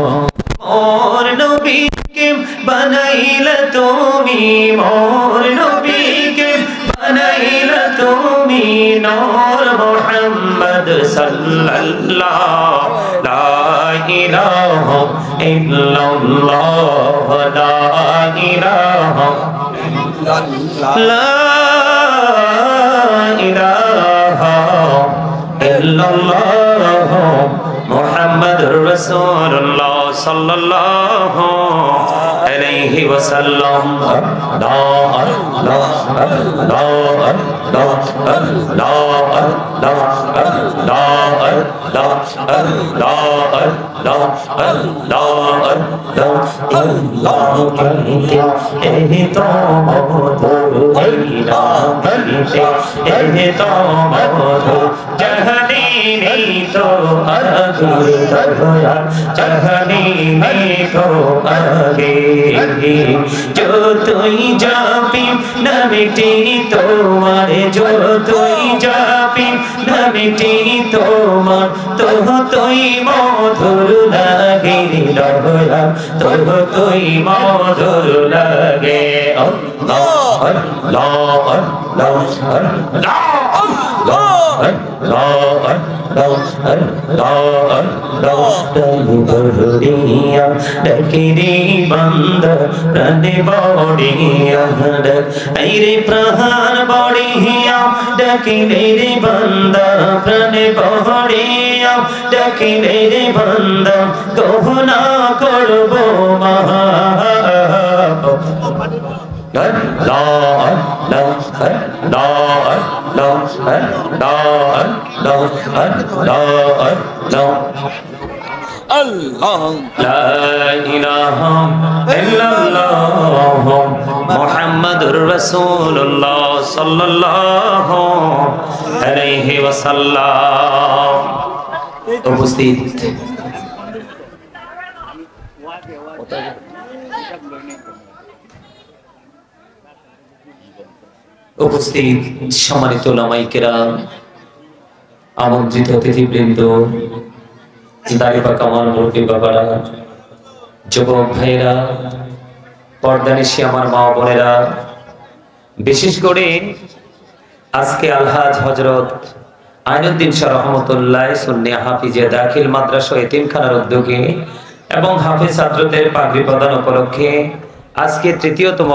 मोर नबी के बनाइला तुमी मोर नबी के बनाइला तुमी नूर मुहम्मद सल्लल्लाहु ला इलाहा इल्लल्लाह ला इलाहा ला इलाहा इल्लल्लाह मुहम्मदुर रसूलुल्लाह सल्लल्लाहु अलैहि वसल्लम ला ला ला ला ला जो तुई जापी न मिटी तुम्हारे जो तुई जापी न मिटी তোমার তো তুই মধুর লাগে দয়া তো তুই মধুর লাগে আল্লাহ আল্লাহ আল্লাহ আল্লাহ প্রাণ বড়িয়া ডাকিলে রে বান্দা প্রাণ বড়িয়া ডাকিলে রে বান্দা গহনা করব মহা মুহাম্মাদুর রাসূলুল্লাহ সাল্লাল্লাহু আলাইহি ওয়াসাল্লাম। উপস্থিত উপস্থিত সম্মানিত উলামায়ে কেরাম, আমন্ত্রিত অতিথিবৃন্দ, দাড়িপাকা কামাল মুরব্বী বাবারা, যুবক ভাইরা, পর্দানিশী আমার মা বোনেরা, বিশেষ করে আজকে আলহাজ হযরত আইনুদ্দিন শাহ রহমতুল্লাহ সুন্নি হাফিজে দাখিল মাদ্রাসা এতিমখানার উদ্যোগে এবং হাফিজ ছাত্রদের পাগড়ি প্রদান উপলক্ষে আজকে তৃতীয়তম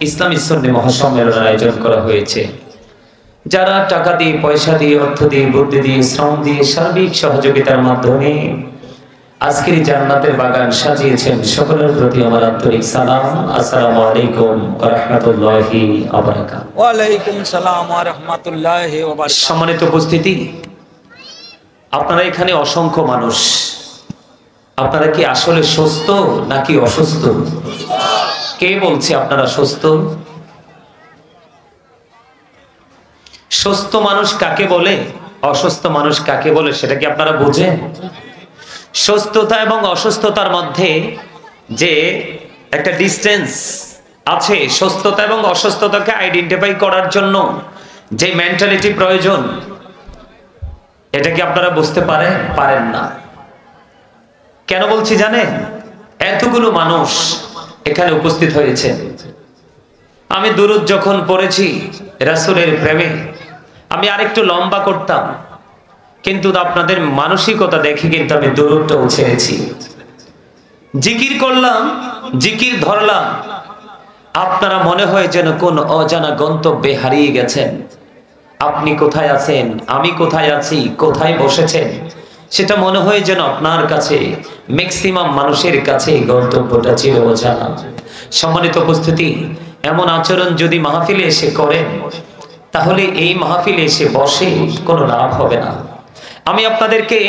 ইসলামী সুন্নি মহাসম্মেলনের আয়োজন করা হয়েছে। যারা টাকা দিয়ে, পয়সা দিয়ে, অর্থ দিয়ে, বুদ্ধি দিয়ে, শ্রম দিয়ে, সার্বিক সহযোগিতার মাধ্যমে আজকের জান্নাতের বাগান সাজিয়েছেন, সকলের প্রতি আমার আন্তরিক সালাম। আসসালামু আলাইকুম ওয়া রাহমাতুল্লাহি ওয়া বারাকাতুহু। ওয়া আলাইকুম সালাম ওয়া রাহমাতুল্লাহি ওয়া বারাকাতুহু। সম্মানিত উপস্থিতি, আপনারা এখানে অসংখ্য মানুষ, আপনারা কি আসলে সুস্থ নাকি অসুস্থ? কে বলছে আপনারা সুস্থ? সুস্থ মানুষ কাকে বলে, অসুস্থ মানুষ কাকে বলে সেটা কি আপনারা বুঝেন? সুস্থতা এবং অসুস্থতার মধ্যে যে একটা ডিসটেন্স আছে, সুস্থতা এবং অসুস্থতাকে আইডেন্টিফাই করার জন্য যে মেন্টালিটি প্রয়োজন, এটা কি আপনারা বুঝতে পারেন না? কেন বলছি জানেন? এতগুলো মানুষ এখানে উপস্থিত হয়েছে। আমি দুরূদ যখন পড়েছি রাসূলের প্রেমে, আমি আরেকটু লম্বা করতাম, কিন্তু আপনাদের মানসিকতা দেখে কিন্তু আমি দুরূদটাও ছেড়েছি। জিকির করলাম, জিকির ধরলাম, আপনারা মনে হয় যেন কোন অজানা গন্তব্যে হারিয়ে গেছেন। আপনি কোথায় আছেন, আমি কোথায় আছি, কোথায় বসেছেন, সেটা মনে হয় যেন আপনার কাছে, ম্যাক্সিমাম মানুষের কাছে গন্তব্যটা চির অজানা। সম্মানিত উপস্থিতি, এমন আচরণ যদি মাহফিলে এসে করেন, তাহলে এই মাহফিলে এসে বসে কোনো লাভ হবে না। আমি আপনাদেরকে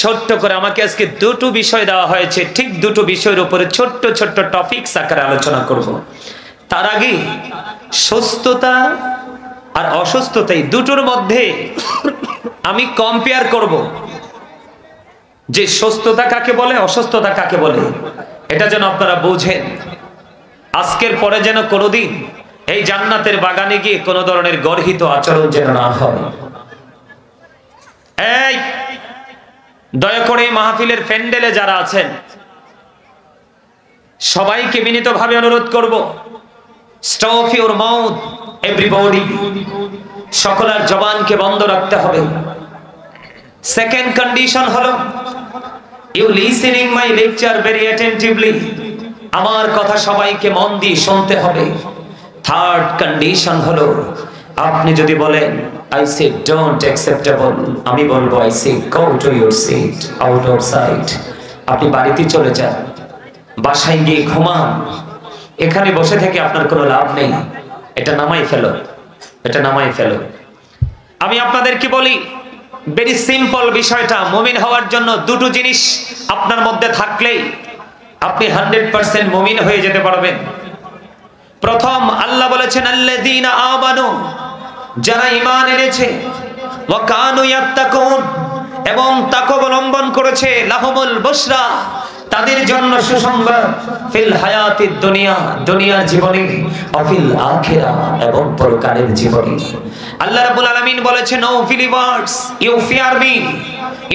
ছোট্ট করে, আমাকে আজকে দুটো বিষয় দেওয়া হয়েছে, ঠিক দুটো বিষয়ের উপরে ছোট্ট ছোট্ট টপিকস আকারে আলোচনা করব। তার আগে সুস্থতা আর অসুস্থতা, এই দুটোর মধ্যে আমি কম্পেয়ার করব যে সুস্থতা কাকে বলে, অসুস্থতা কাকে বলে, এটা যেন আপনারা বুঝেন। আজকের পরে যেন কোনোদিন এই জান্নাতের বাগানে গিয়ে কোনো ধরনের গর্হিত আচরণ যেন না হয়। এই দয়া করে মাহফিলের প্যান্ডেলে যারা আছেন, সবাইকে বিনীতভাবে অনুরোধ করব, স্টপ ইউর মাউথ এভরিবডি, সকলের জবানকে বন্ধ রাখতে হবে। সেকেন্ড কন্ডিশন হলো you listening my lecture very attentively, আমার কথা সবাইকে মন দিয়ে শুনতে হবে। থার্ড কন্ডিশন হলো আপনি যদি বলেন আই সে ডোন্ট অ্যাকসেপ্টেবল, আমি বলবো I say go to your seat out of sight, আপনি বাড়িতে চলে যান, বাসায় গিয়ে ঘুমান, এখানে বসে থেকে আপনার কোনো লাভ নেই, এটা নামাই ফেলো, এটা নামাই ফেলো। আমি আপনাদেরকে বলি ভেরি সিম্পল বিষয়টা, মুমিন হওয়ার জন্য দুটো জিনিস আপনার মধ্যে থাকলেই আপনি 100% মুমিন হয়ে যেতে পারবেন। প্রথম, আল্লাহ বলেছেন আল্লাযীনা আমানু, যারা ঈমান এনেছে, ওয়া কানু ইয়াত্তাকুন, এবং তাকওয়া অবলম্বন করেছে, লাহুমুল বুশরা, তাদের জন্য সুসংবাদ, ফিল হায়াতিদ দুনিয়া, দুনিয়ার জীবনে, ওয়া ফিল আখিরা, এবং পরকালের জীবনে। আল্লাহ রাব্বুল আলামিন বলেছেন O believers you fear me,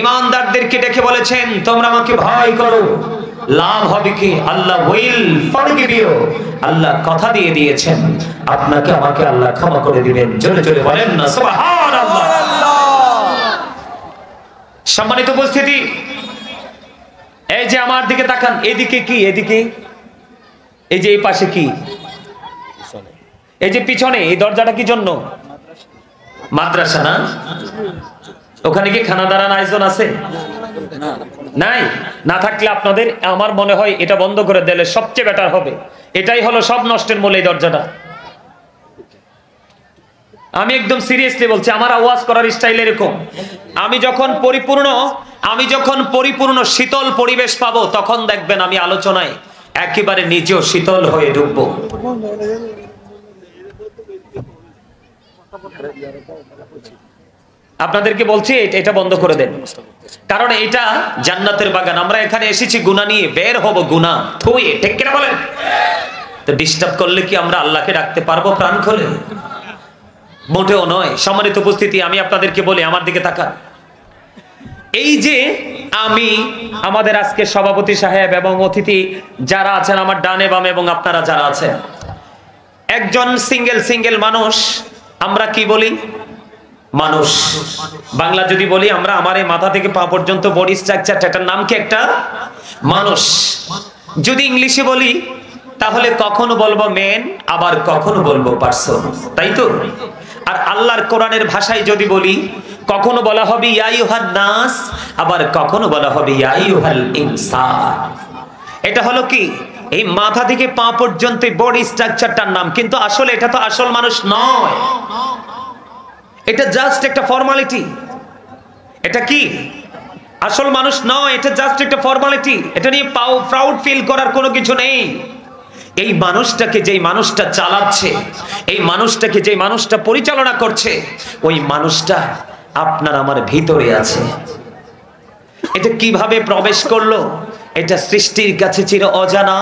ঈমানদারদেরকে ডেকে বলেছেন তোমরা আমাকে ভয় করো, লাভ হবে কি Allah will forgive you, Allah কথা দিয়ে দিয়েছেন আপনাকে আমাকে আল্লাহ ক্ষমা করে দিবেন। জোরে জোরে বলেন না সুবহানাল্লাহ। সম্মানিত উপস্থিতি, এই যে আমার দিকে তাকান, এদিকে কি, এদিকে এই যে এই পাশে কি, এই যে পিছনে এই দরজাটা কি জন্য? মাদ্রাসা না? ওখানে কি খানা দাঁড়ান আয়োজন আছে? নাই। না থাকলে আপনাদের আমার মনে হয় এটা বন্ধ করে দিলে সবচেয়ে বেটার হবে। এটাই হলো সব নষ্টের মূল, এই দরজাটা। আমি একদম সিরিয়াসলি বলছি, আমার আওয়াজ করার স্টাইল এরকম। আমি যখন পরিপূর্ণ শীতল পরিবেশ পাবো তখন দেখবেন আমি আলোচনায় একেবারে নিজেও শীতল হয়ে ঢুকবো। আপনাদেরকে বলছি এটা বন্ধ করে দেন, কারণ এটা জান্নাতের বাগান। আমরা এখানে এসেছি গুনাহ নিয়ে, বের হব গুনাহ থুয়ে, ঠিক কিনা বলেন? তো ডিস্টার্ব করলে কি আমরা আল্লাহকে ডাকতে পারবো প্রাণ খুলে? মোটেও নয়। সম্মানিত উপস্থিতি, আমি আপনাদেরকে বলি, আমার দিকে তাকান। এই যে আমাদের আজকে সভাপতি সাহেব এবং অতিথি যারা আছেন আমার ডানে বামে এবং আপনারা যারা আছেন, একজন সিঙ্গেল মানুষ, আমরা কি বলি? মানুষ। বাংলা যদি বলি আমরা, আমার এই মাথা থেকে পা পর্যন্ত বডি স্ট্রাকচার, এটার নাম কি? একটা মানুষ। যদি ইংলিশে বলি তাহলে কখনো বলবো মেন, আবার কখনো বলবো পারসন, তাই তো? আর আল্লাহর কোরআনের ভাষায় যদি বলি, কখনো বলা হবে ইয়া আইয়ুহান নাস, আবার কখনো বলা হবে ইয়া আইয়ুহাল ইনসান। এটা হলো কি? এই মাথা থেকে পা পর্যন্ত বডি স্ট্রাকচারটার নাম, কিন্তু আসলে এটা তো আসল মানুষ নয়, এটা জাস্ট একটা ফর্মালিটি। এটা কি? আসল মানুষ নয়, এটা জাস্ট একটা ফর্মালিটি। এটা নিয়ে প্রাউড ফিল করার কোনো কিছু নেই। এই মানুষটাকে যেই মানুষটা চালাচ্ছে, এই মানুষটাকে যেই মানুষটা পরিচালনা করছে, ওই মানুষটা আপনার আমার ভিতরে আছে। এটা কিভাবে প্রবেশ করলো? এটা সৃষ্টির কাছে চির অজানা।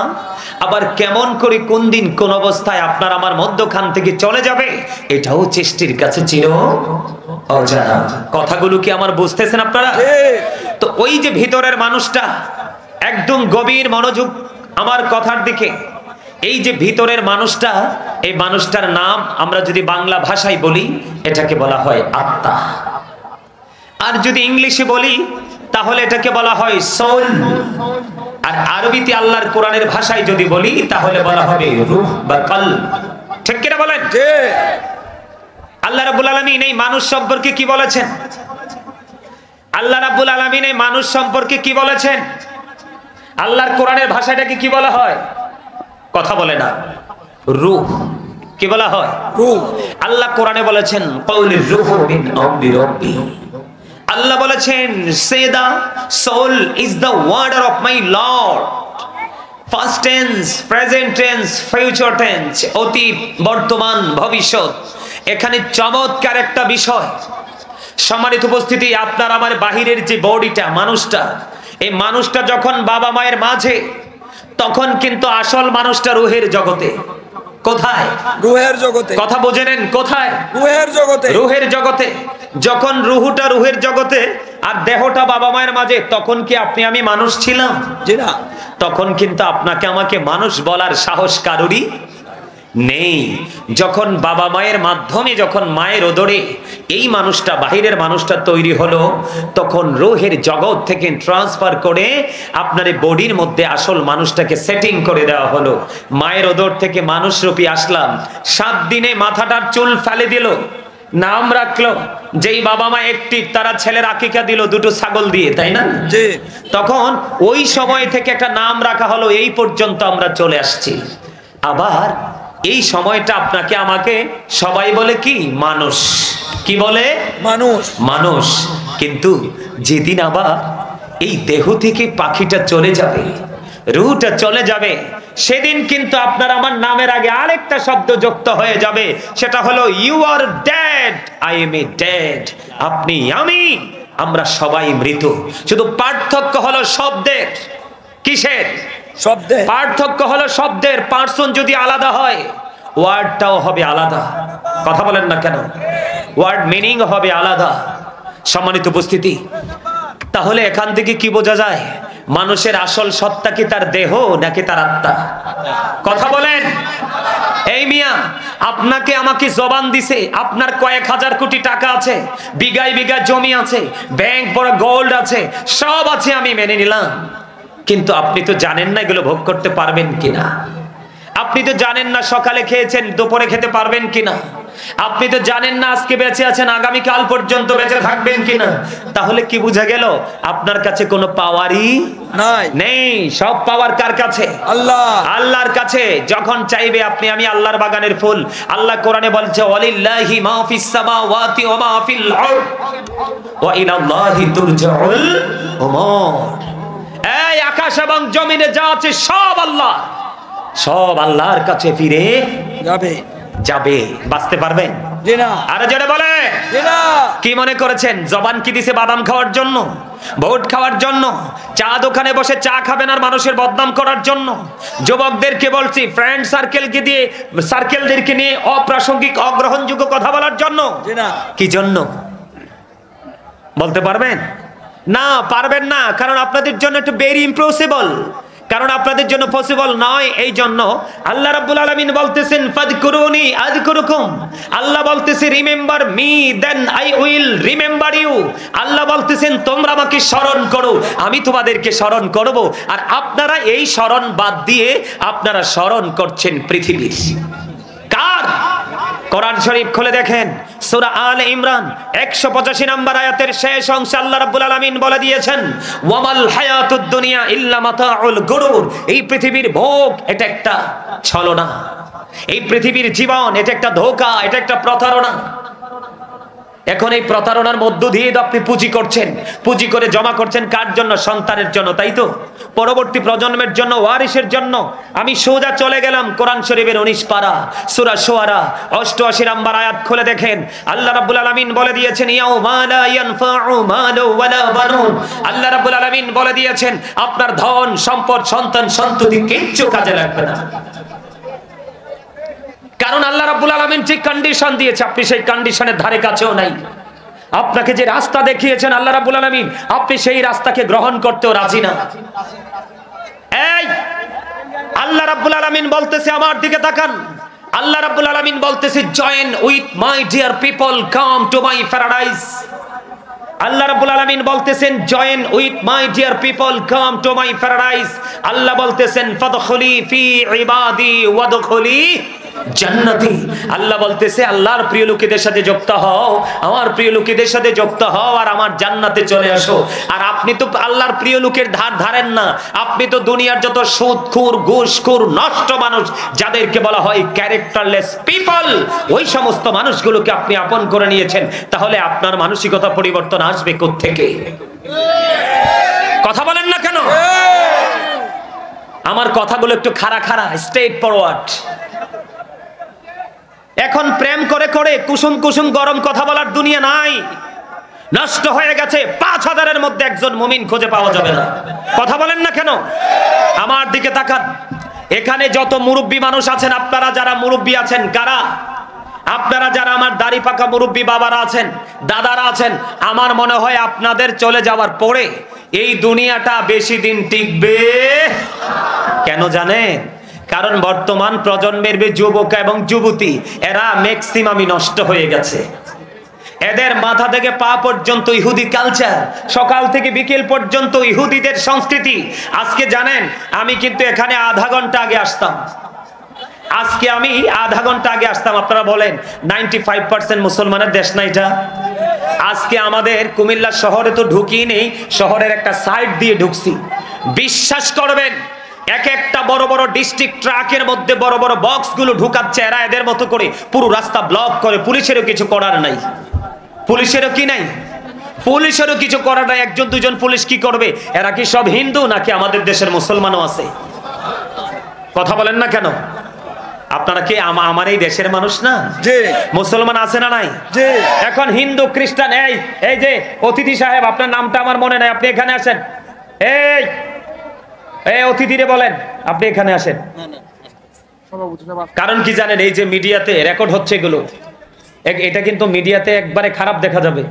আবার কেমন করে, কোন দিন, কোন অবস্থায় আপনার আমার মধ্যখান থেকে চলে যাবে, এটাও সৃষ্টির কাছে চির অজানা। কথাগুলো কি আমার বুঝতেছেন আপনারা? তো ওই যে ভিতরের মানুষটা, একদম গভীর মনোযোগ আমার কথার দিকে। এই যে ভিতরের মানুষটা, এই মানুষটার নাম আমরা যদি বাংলা ভাষায় বলি, এটাকে বলা হয় আত্মা। আর যদি ইংলিশে বলি তাহলে এটাকে বলা হয় সোল। আর আরবিতে আল্লাহর কোরআনের ভাষায় যদি বলি তাহলে বলা হবে রূহ বা কলব। ঠিক কিনা বলেন? আল্লাহ রাব্বুল আলামিন এই মানুষ সম্পর্কে কি বলেছেন? আল্লাহ রাব্বুল আলামিন এই মানুষ সম্পর্কে কি বলেছেন? আল্লাহর কোরআনের ভাষাটাকে কি বলা হয়? কথা বলে না। রূহ। কি বলা হয়? রূহ। আল্লাহ কোরআনে বলেছেন কাউলির রূহু মিন আমরি রাব্বি। আল্লাহ বলেছেন say the soul is the order of my Lord. First tense, present tense, future tense, অতীত, বর্তমান, ভবিষ্যৎ। এখানে চমৎকার একটা বিষয়। সম্মানিত উপস্থিতি, আপনার আমার বাহিরের যে বডিটা, মানুষটা, এই মানুষটা যখন বাবা মায়ের মাঝে, তখন কিন্তু আসল মানুষটা রুহের জগতে। কোথায়? রুহের জগতে। কথা বুঝে নেন, কোথায়? রুহের জগতে। রুহের জগতে। যখন রুহুটা রুহের জগতে, আর দেহটা বাবা মায়ের মাঝে, তখন কি আপনি আমি মানুষ ছিলাম? জি না। তখন কিন্তু আপনাকে আমাকে মানুষ বলার সাহস কারুরই নেই। যখন বাবা মায়ের মাধ্যমে, যখন মায়ের ওদরে এই মানুষটা, বাহিরের মানুষটা তৈরি হলো, তখন রূহের জগৎ থেকে ট্রান্সফার করে আপনার বডির মধ্যে আসল মানুষটাকে সেটিং করে দেওয়া হলো। মায়ের ওদর থেকে মানুষরূপী আসলাম, 7 দিনে মাথাটার চুল ফেলে দিল, নাম রাখলো। যেই বাবা মা একটি, তারা ছেলের আকিকা দিল 2টো ছাগল দিয়ে, তাই না? জি। তখন ওই সময় থেকে একটা নাম রাখা হলো, এই পর্যন্ত আমরা চলে আসছি। আবার এই সময়টা আপনাকে আমাকে সবাই বলে কি? মানুষ। কি বলে? মানুষ। মানুষ। কিন্তু যেদিন আবার এই দেহ থেকে পাখিটা চলে যাবে, রুহটা চলে যাবে, সেদিন কিন্তু আপনার আমার নামের আগে আরেকটা শব্দ যুক্ত হয়ে যাবে, সেটা হলো you are dead, I am a dead. আপনি, আমি, আমরা সবাই মৃত। শুধু পার্থক্য হলো শব্দের। কিসের? শব্দে। পার্থক্য হলো শব্দের। পার্সন যদি আলাদা হয়, ওয়ার্ডটাও হবে আলাদা। কথা বলেন না কেন? ওয়ার্ড মিনিং হবে আলাদা। সম্মানিত উপস্থিতি, তাহলে এখান থেকে কি বোঝা যায়? মানুষের আসল সত্তা কি তার দেহ নাকি তার আত্মা? কথা বলেন। এই মিয়া, আপনাকে আমাকে জবান দিছে, আপনার কয়েক হাজার কোটি টাকা আছে, বিঘায় বিঘা জমি আছে, ব্যাংক বড় গোল্ড আছে, সব আছে, আমি মেনে নিলাম। কিন্তু আপনি তো জানেন না এগুলো ভোগ করতে পারবেন কিনা। আপনি তো জানেন না সকালে খেয়েছেন, দুপুরে খেতে পারবেন কিনা। আপনি তো জানেন না আজকে বেঁচে আছেন, আগামী কাল পর্যন্ত বেঁচে থাকবেন কিনা। তাহলে কি বুঝা গেল? আপনার কাছে কোনো পাওয়ারই নেই। সব পাওয়ার কার কাছে? আল্লাহ। আল্লাহর কাছে। যখন চাইবে আপনি, আমি আল্লাহর বাগানের ফুল। আল্লাহ কোরআনে বলছে, ওয়ালিল্লাহি মা ফিস সামাওয়াতি ওয়া মা ফিল আরদ ওয়া ইলাল্লাহি তুরজাউল উমুর। এই আকাশ এবং জমিনে যা আছে সব আল্লাহ, সব আল্লাহর কাছে ফিরে যাবে। বাঁচতে পারবেন? জি না। আরে জোরে বলে। জি না। কি মনে করেছেন জবান কি দিছে বাদাম খাওয়ার জন্য, ভোট খাওয়ার জন্য, চা দোকানে বসে চা খাবেন আর মানুষের বদনাম করার জন্য? যুবকদেরকে বলছি, ফ্রেন্ড সার্কেলকে দিয়ে, সার্কেলদেরকে নিয়ে অপ্রাসঙ্গিক অগ্রহণযোগ্য কথা বলার জন্য? জি না। কি জন্য বলতে পারবেন? না, পারবেন না। কারণ আপনাদের জন্য একটু ভেরি ইম্পসিবল। কারণ আপনাদের জন্য পসিবল নয়। এই জন্য আল্লাহ রাব্বুল আলামিন বলতেছেন, ফাযকুরুনি আযকুরুকুম। আল্লাহ বলতেছে, remember me then I will remember you. Allah বলতেছেন, তোমরা আমাকে স্মরণ করো, আমি তোমাদেরকে স্মরণ করব। আর আপনারা এই স্মরণ বাদ দিয়ে আপনারা স্মরণ করছেন পৃথিবীর। কার? কোরআন শরীফ খুলে দেখেন, সূরা আলে ইমরান 185 নম্বর আয়াতের শেষ অংশে আল্লাহ রাব্বুল আলামিন বলে দিয়েছেন, ওয়ামাল হায়াতুদ দুনিয়া ইল্লা মাতাউল গুরুর। এই পৃথিবীর ভোগ এটা একটা ছলনা, এই পৃথিবীর জীবন এটা একটা ধোঁকা, এটা একটা প্রতারণা। এখন এই প্রতারণার মধ্য দিয়ে আপনি পুঁজি করছেন, পুঁজি করে জমা করছেন কার জন্য? সন্তানের জন্য, তাই তো? পরবর্তী প্রজন্মের জন্য, ওয়ারিসের জন্য। আমি সোজা চলে গেলাম কোরআন শরীফের 19 পারা, সূরা শুআরা 88 নম্বর আয়াত খুলে দেখেন। আল্লাহ রাব্বুল আলামিন বলে দিয়েছেন, ইয়াউমা লা ইয়ানফাউ মালু ওয়ালা বানুন। আল্লাহ রাব্বুল আলামিন বলে দিয়েছেন, আপনার ধন সম্পদ, সন্তান সন্ততি কিচ্ছু কাজে লাগবে না। কারণ আল্লাহ রাব্বুল আলামিন যে কন্ডিশন দিয়েছে, আপনি সেই কন্ডিশনের ধারে কাছেও নাই। আপনাকে যে রাস্তা দেখিয়েছেন আল্লাহ রাব্বুল আলামিন, আপনি সেই রাস্তাকে গ্রহণ করতেও রাজি না। এই আল্লাহ রাব্বুল আলামিন বলতেছে, আমার দিকে তাকান। আল্লাহ রাব্বুল আলামিন বলতেছে, join with my dear people, come to my paradise. Allah রাব্বুল আলামিন বলতেছেন, join with my dear people, come to my paradise. Allah বলতেছেন, ফাদখুলি ফি ইবাদি ওয়াদখুলি জান্নাতি। আল্লাহ বলতেছে, আল্লাহর প্রিয় লোকেদের সাথে যুক্ত হও, আমার প্রিয় লোকেদের সাথে যুক্ত হও, আর আমার জান্নাতে চলে আসো। আর আপনি তো আল্লাহর প্রিয় লোকের ধার ধারেন না। আপনি তো দুনিয়ার যত সুদখোর, ঘুষখোর, নষ্ট মানুষ, যাদেরকে বলা হয় ক্যারেক্টারলেস পিপল, ওই সমস্ত মানুষগুলোকে আপনি আপন করে নিয়েছেন। তাহলে আপনার মানসিকতা পরিবর্তন আসবে কোত্থেকে? কথা বলেন না কেন? আমার কথাগুলো একটু খাড়া খাড়া, স্ট্রেট ফরওয়ার্ড। এখন প্রেম করে করে কুসুম কুসুম গরম কথা বলার দুনিয়া নাই, নষ্ট হয়ে গেছে। 5000-এর মধ্যে একজন মুমিন খুঁজে পাওয়া যাবে না। কথা বলেন না কেন? আমার দিকে তাকান। এখানে যত মুরব্বী মানুষ আছেন, আপনারা যারা মুরব্বী আছেন, কারা? আপনারা যারা আমার দাড়ি পাকা মুরব্বী বাবারা আছেন, দাদারা আছেন, আমার মনে হয় আপনাদের চলে যাওয়ার পরে এই দুনিয়াটা বেশি দিন টিকবে। কেন জানেন? কারণ বর্তমান প্রজন্মের যুবক এবং যুবতী এরা ম্যাক্সিমামই নষ্ট হয়ে গেছে। এদের মাথা থেকে পা পর্যন্ত ইহুদি কালচার, সকাল থেকে বিকেল পর্যন্ত ইহুদিদের সংস্কৃতি। আজকে জানেন আমি কিন্তু এখানে আধা ঘন্টা আগে আসতাম, আজকে আমি আধা ঘন্টা আগে আসতাম। আপনারা বলেন 95% মুসলমানের দেশ না এটা? আজকে আমাদের কুমিল্লা শহরে তো ঢুকি নেই, শহরের একটা সাইড দিয়ে ঢুকছি। বিশ্বাস করবেন এক একটা বড় বড় ডিস্ট্রিক্ট ট্রাকের মধ্যে বড় বড় বক্সগুলো ঢুকাচ্ছে এরা এদের মতো করে, পুরো রাস্তা ব্লক করে। পুলিশেরও কিছু করার নাই, পুলিশেরও কি নাই, পুলিশেরও কিছু করার নাই। একজন দুজন পুলিশ কি করবে? এরা কি সব হিন্দু নাকি আমাদের দেশের মুসলমানও আছে? কথা বলেন না কেন? আপনারা কি আমার এই দেশের মানুষ না? জি। মুসলমান আছে না নাই? জি। এখন হিন্দু খ্রিস্টান, এই যে অতিথি সাহেব, আপনার নামটা আমার মনে নাই, আপনি এখানে আসেন। এই অতিথিরে বলেন আপনি এখানে আসেন। কারণ কি জানেন? এই যে মিডিয়াতে রেকর্ড হচ্ছে এগুলো, এটা কিন্তু মিডিয়াতে একবারে খারাপ দেখা যাবে।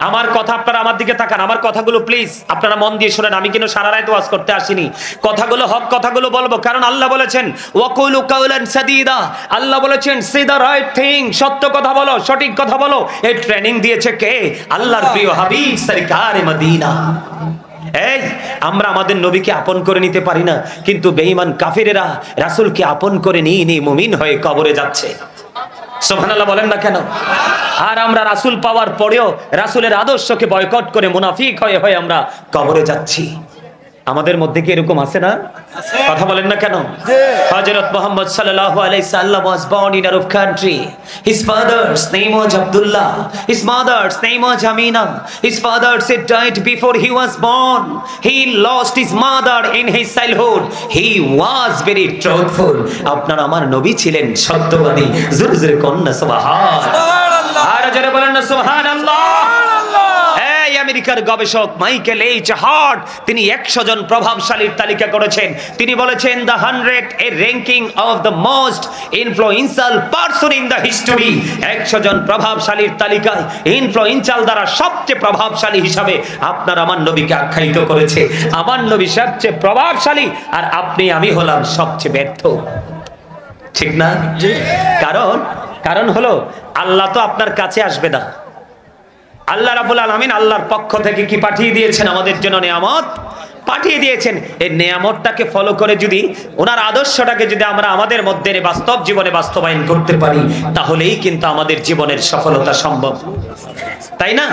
আমার কথা আপনারা আমার দিকে তাকান, আমার কথাগুলো প্লিজ আপনারা মন দিয়ে শুনেন। আমি কিন্তু সারা রাত ওয়াজ করতে আসিনি, কথাগুলো হক কথাগুলো বলবো। কারণ আল্লাহ বলেছেন ওয়াকুলু কাওলান সাদীদা, আল্লাহ বলেছেন সে দা রাইট থিং, সত্য কথা বলো, সঠিক কথা বলো। এই ট্রেনিং দিয়েছে কে? আল্লাহর প্রিয় হাবিব সরকারে মদিনা। এই আমরা আমাদের নবীকে আপন করে নিতে পারি না, কিন্তু বেঈমান কাফিরেরা রাসূলকে আপন করে নিয়ে মুমিন হয়ে কবরে যাচ্ছে। সুবহানাল্লাহ বলেন না কেন? আর আমরা রাসূল পাওয়ার পরেও রাসূলের আদর্শকে বয়কট করে মুনাফিক হয়ে আমরা কবরে যাচ্ছি। আমাদের মধ্যে কি এরকম আছে না? কথা বলেন না কেন? হযরত মুহাম্মদ সাল্লাল্লাহু আলাইহি সাল্লাম was born in Arab country. His father's name was Abdullah, his mother's name was Amina. His father said died before he was born. He lost his mother in his childhood. He was very truthful. আপনার আমার নবী ছিলেন সত্যবাদী। জোরে জোরে কন্না সুবহানাল্লাহ। আর জোরে বলেন না সুবহানাল্লাহ। আমেরিকার গবেষক মাইকেল এইচ হার্ট তিনি 100 জন প্রভাবশালীর তালিকা করেছেন। তিনি বলেছেন the 100 A ranking of the most influential person in the history. 100 জন প্রভাবশালীর তালিকায় ইনফ্লুয়েন্সিয়াল দ্বারা সবচেয়ে প্রভাবশালী হিসাবে আপনার আমার নবীকে আখ্যায়িত করেছে। আমার নবী সবচেয়ে প্রভাবশালী আর আপনি আমি হলাম সবচেয়ে ব্যর্থ, ঠিক না? কারণ হলো আল্লাহ তো আপনার কাছে আসবে না। আল্লাহ রাব্বুল আলামিন আল্লাহর পক্ষ থেকে কি পাঠিয়ে দিয়েছেন? আমাদের জন্য নিয়ামত পাঠিয়ে দিয়েছেন। এই নিয়ামতটাকে ফলো করে যদি ওনার আদর্শটাকে যদি আমরা আমাদের মধ্যে বাস্তব জীবনে বাস্তবায়ন করতে পারি, তাহলেই কিন্তু আমাদের জীবনের সফলতা সম্ভব, তাই না?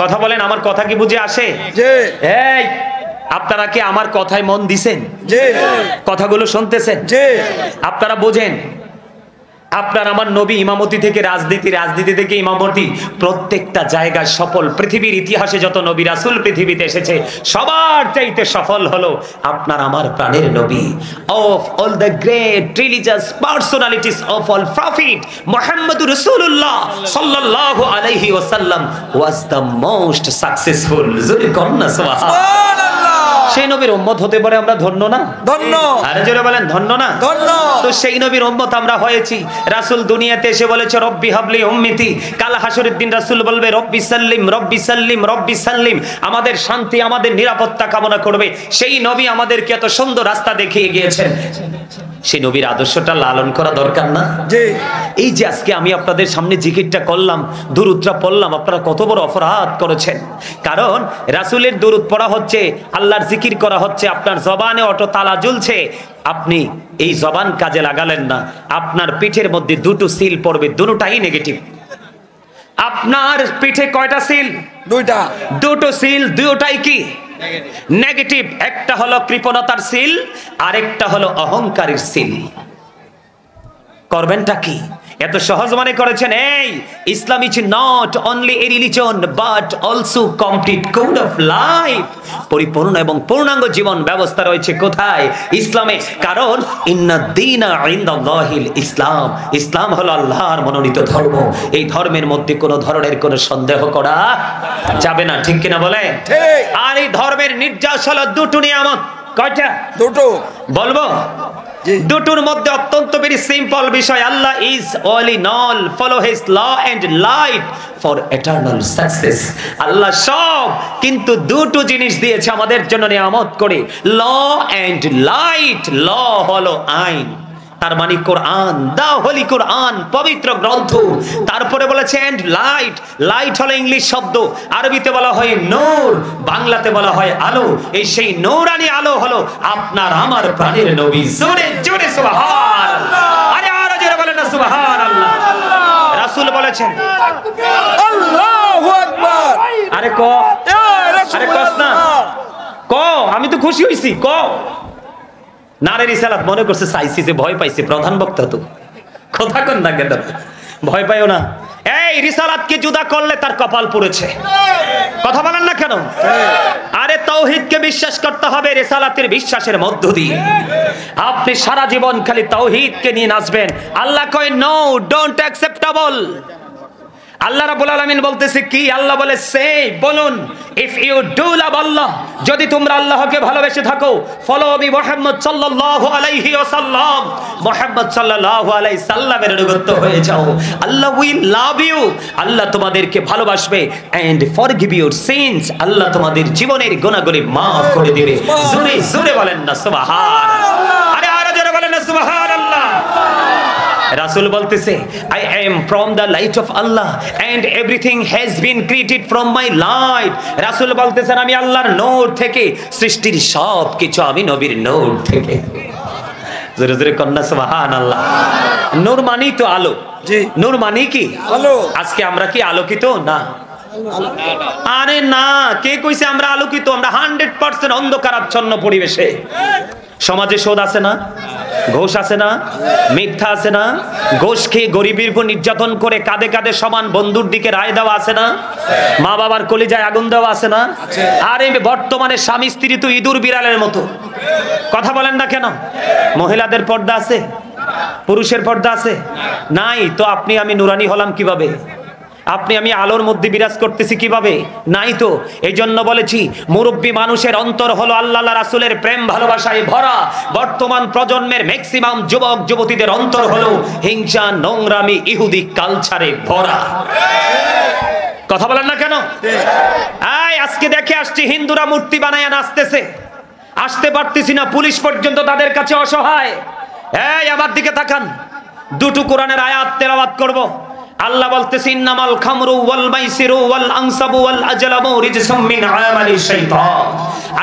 কথা বলেন, আমার কথা কি বুঝে আসে? এই আপনারা কি আমার কথায় মন দিছেন? কথাগুলো শুনতেছেন? আপনারা বোঝেন আপনার আমার নবী ইমামতি থেকে রাজনীতি, রাজনীতি থেকে ইমামতি, প্রত্যেকটা জায়গায় সফল। পৃথিবীর ইতিহাসে যত নবী রাসূল পৃথিবীতে এসেছে সবার চাইতে সফল হলো আপনার আমার প্রাণের নবী। Of all the great religious personalities of all prophet মুহাম্মদুর রাসূলুল্লাহ সাল্লাল্লাহু আলাইহি ওয়াসাল্লাম ওয়াজ দ্য মোস্ট সাকসেসফুল। জোরে কন্না সুবহানাল্লাহ। সেই নবীর উম্মত হতে পারে আমরা ধন্য না? ধন্য। আরে জোরে বলেন ধন্য না? ধন্য। তো সেই নবীর উম্মত আমরা হয়েছি। রাসূল দুনিয়াতে এসে বলেছে রব্বি হাবলি উম্মতি। কাল হাসরের দিন রাসূল বলবে রব্বি সাল্লিম রব্বি সাল্লিম রব্বি সাল্লিম। আমাদের শান্তি আমাদের নিরাপত্তা কামনা করবে। সেই নবী আমাদেরকে এত সুন্দর রাস্তা দেখিয়ে গিয়েছেন। সেই নবীর আদর্শটা লালন করা দরকার না? এই যে আজকে আমি আপনাদের সামনে জিকিরটা করলাম, দুরূদটা পড়লাম, আপনারা কত বড় অপরাধ করেছেন। কারণ রাসূলের দুরূদ পড়া হচ্ছে, আল্লাহর জিকির করা হচ্ছে, আপনার জবানে অটো তালা ঝুলছে, আপনি এই জবান কাজে লাগালেন না, আপনার পিঠের মধ্যে দুটো সিল পড়বে, দুটোটাই নেগেটিভ। আপনার পিঠে কয়টা সিল? দুইটা। দুটো সিল, দুটোটাই কি নেগেটিভ। একটা হলো কৃপণতার সিল, আরেকটা হলো অহংকারের সিল। করবেনটা কি? এত সহজ মনে করেছেন? এই Islam is not only a religion but also complete code of life. পরিপূর্ণ এবং পূর্ণাঙ্গ জীবন ব্যবস্থা রয়েছে কোথায়? ইসলামে। কারণ ইন্নাদ-দীনা ইনদাল্লাহিল ইসলাম। ইসলাম হলো আল্লাহর মনোনীত ধর্ম। এই ধর্মের মধ্যে কোনো ধরনের কোনো সন্দেহ করা যাবে না, ঠিক কিনা বলেন? আর এই ধর্মের নির্যাস হলো দুটো নিয়ামত। কয়টা? দুটো। বলবো? দুটোর মধ্যে অত্যন্ত ভেরি সিম্পল বিষয়, Allah is all in all, follow his law and light for eternal success. Allah সব, কিন্তু দুটো জিনিস দিয়েছে আমাদের জন্য নিয়ামত করে, ল এন্ড লাইট। ল হলো আইন, তার মানে কোরআন, দা হোলি কোরআন, পবিত্র গ্রন্থ। তারপরে বলেছে এন্ড লাইট, লাইট হলো ইংলিশ শব্দ, আরবিতে বলা হয় নূর, বাংলাতে বলা হয় আলো। এই সেই নূরানি আলো হলো আপনার আমার প্রাণের নবী। জোরে জোরে সুবহানাল্লাহ, আরে আরো জোরে বলেন না সুবহানাল্লাহ। রাসূল বলেছেন আল্লাহু আকবার। আরে ক, আরে কস না ক, আমি তো খুশি হইছি ক। নারে রিসালাত মনে করছে চাইছি যে ভয় পাইছে, প্রধান বক্তা তো কথা কন না কেন, ভয় পাইও না। এই রিসালাতকে জুদা করলে তার কপাল পুড়েছে, কথা বলেন না কেন? আরে তাওহীদকে বিশ্বাস করতে হবে রিসালাতের বিশ্বাসের মধ্য দিয়ে। আপনি সারা জীবন খালি তাওহীদকে নিয়ে নাচবেন, আল্লাহ কয় নো, ডোন্ট অ্যাকসেপ্টেবল। আল্লাহ রাব্বুল আলামিন বলতেছে কি? আল্লাহ বলে সে, বলুন, ইফ ইউ ডু লাভ আল্লাহ, যদি তোমরা আল্লাহকে ভালোবেসে থাকো, ফলো মি মুহাম্মদ সাল্লাল্লাহু আলাইহি ওয়াসাল্লাম, মুহাম্মদ সাল্লাল্লাহু আলাইহি সাল্লামের অনুগত হয়ে যাও, আল্লাহ উইল লাভ ইউ, আল্লাহ তোমাদেরকে ভালোবাসবে, এন্ড ফরগিভ ইউর সিনস, আল্লাহ তোমাদের জীবনের গুনাহগুলি maaf করে দিবে। জোরে জোরে বলেন না সুবহানাল্লাহ, আরে আরো জোরে বলেন না সুবহানাল্লাহ। রাসূল বলতেছে I am from the light of Allah and everything has been created from my light। রাসূল বলতেছেন আমি আল্লাহর নূর থেকে, সৃষ্টির সব কিছু আমি নবীর নূর থেকে। জোরে জোরে কন্না সুবহানাল্লাহ। নূর মানেই তো আলো, জি, নূর মানে কি আলো। আজকে আমরা কি আলোকিত না? আরে না, কে কইছে আমরা আলোকিত? আমরা 100% অন্ধকারাচ্ছন্ন পরিবেশে। সমাজে সুদ আছে না, ঘোষ আছে না, মিথ্যা আছে না, ঘোষ খেয়ে গরিবের উপর নির্যাতন করে কাঁধে কাঁধে সমান বন্ধুর দিকে রায় দেওয়া আছে না, মা বাবার কলিজায় আগুন দেওয়া আছে না। আরে বর্তমানে স্বামী স্ত্রী তো ইঁদুর বিড়ালের মতো, কথা বলেন না কেন? মহিলাদের পর্দা আছে, পুরুষের পর্দা আছে নাই, তো আপনি আমি নুরানি হলাম কিভাবে? আপনি আমি আলোর মধ্যে বিরাজ করতেছি কিভাবে? নাই তো। এই জন্য বলেছি মুরব্বী মানুষের অন্তর হলো আল্লাহ রাসূলের প্রেম ভালোবাসায় ভরা। বর্তমান প্রজন্মের ম্যাক্সিমাম যুবক যুবতীদের অন্তর হলো হিংসা, নোংরামি, ইহুদি কালচারে ভরা। কথা বলেন না কেন? আজকে দেখে আসছি হিন্দুরা মূর্তি বানায় নাচতেছে, আসতে পারতেছি না, পুলিশ পর্যন্ত তাদের কাছে অসহায়। এই আমার দিকে তাকান, দুটো কোরআনের আয়াত তেলাওয়াত করব। আল্লাহ বলতেছে ইন্নামাল খামরু ওয়াল মাইসিরু ওয়াল আনসাবু ওয়াল আজলামু রিজসুম মিন আমালি শাইতান।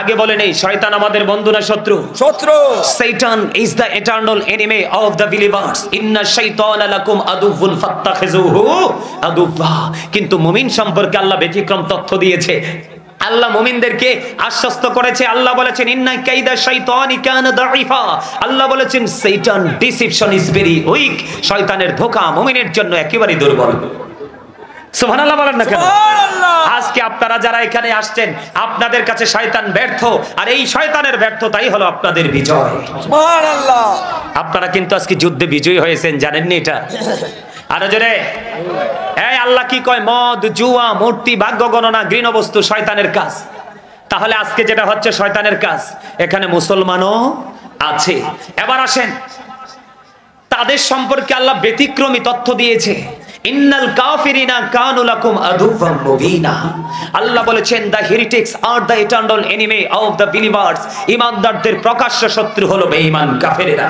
আগে বলেন এই শয়তান আমাদের বন্ধু না শত্রু? শত্রু। Satan is the eternal enemy of the believers. ইন্না শাইতানা লাকুম আদুউন ফাত্তাখিযুহু আদুওয়া। কিন্তু মুমিন সম্পর্কে আল্লাহ ব্যতিক্রম তথ্য দিয়েছে। আল্লাহ মুমিনদেরকে আশ্বস্ত করেছে। আল্লাহ বলেছেন ইন্না কাইদা শাইতানি কানা দাঈফা। আল্লাহ বলেছেন শয়তান ডিসিপশন ইজ ভেরি উইক। শয়তানের ধোঁকা মুমিনের জন্য একেবারে দুর্বল। সুবহানাল্লাহ বলেন না কেন? আজকে আপনারা যারা এখানে আসছেন, আপনাদের কাছে শয়তান ব্যর্থ, আর এই শয়তানের ব্যর্থতাই হলো আপনাদের বিজয়। সুবহানাল্লাহ। আপনারা কিন্তু আজকে যুদ্ধে বিজয়ী হয়েছেন, জানেননি এটা? আরো জোরে। এই আল্লাহ কি কয়? মদ, জুয়া, মূর্তি, ভাগ্য গণনা, গৃহবস্তু শয়তানের কাজ। তাহলে আজকে যেটা হচ্ছে শয়তানের কাজ, এখানে মুসলমানও আছে। এবার আসেন, তাদের সম্পর্কে আল্লাহ ব্যতিক্রমী তথ্য দিয়েছে। ইন্নাল কাফিরিনা কানু লাকুম আদুওয়াম মুবিনা। আল্লাহ বলেছেন the heretics are the eternal enemy of the believers. ঈমানদারদের প্রকাশ্য শত্রু হলো বেঈমান কাফেরেরা।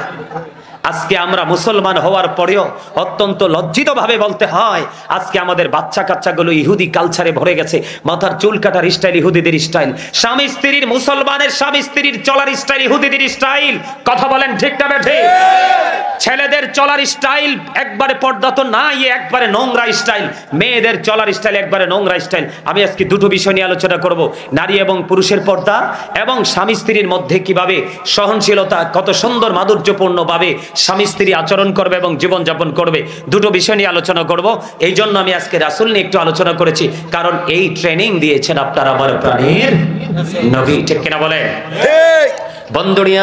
আজকে আমরা মুসলমান হওয়ার পরেও অত্যন্ত লজ্জিত ভাবে বলতে হয়, আজকে আমাদের বাচ্চা কাচ্চাগুলো ইহুদি কালচারে ভরে গেছে। মাথার চুল কাটার স্টাইল ইহুদিদের স্টাইল, স্বামী স্ত্রীর, মুসলমানের স্বামী স্ত্রীর চলার স্টাইল ইহুদিদের স্টাইল। কথা বলেন ঠিক না বেঠে? ছেলেদের চলার স্টাইল একবারে পর্দা তো নাই, একবারে নোংরা স্টাইল। মেয়েদের চলার স্টাইল একবারে নোংরা স্টাইল। আমি আজকে দুটো বিষয় নিয়ে আলোচনা করব, নারী এবং পুরুষের পর্দা এবং স্বামী স্ত্রীর মধ্যে কিভাবে সহনশীলতা, কত সুন্দর মাধুর্যপূর্ণ ভাবে স্বামী স্ত্রী আচরণ করবে এবং জীবন যাপন করবে। দুটো বিষয় নিয়ে আলোচনা করব। এই জন্য আমি আজকে রাসূল নিয়ে একটু আলোচনা করেছি, কারণ এই ট্রেনিং দিয়েছেন আপনার আমার প্রাণের নবী। ঠিক কিনা বলেন বন্ধুরা?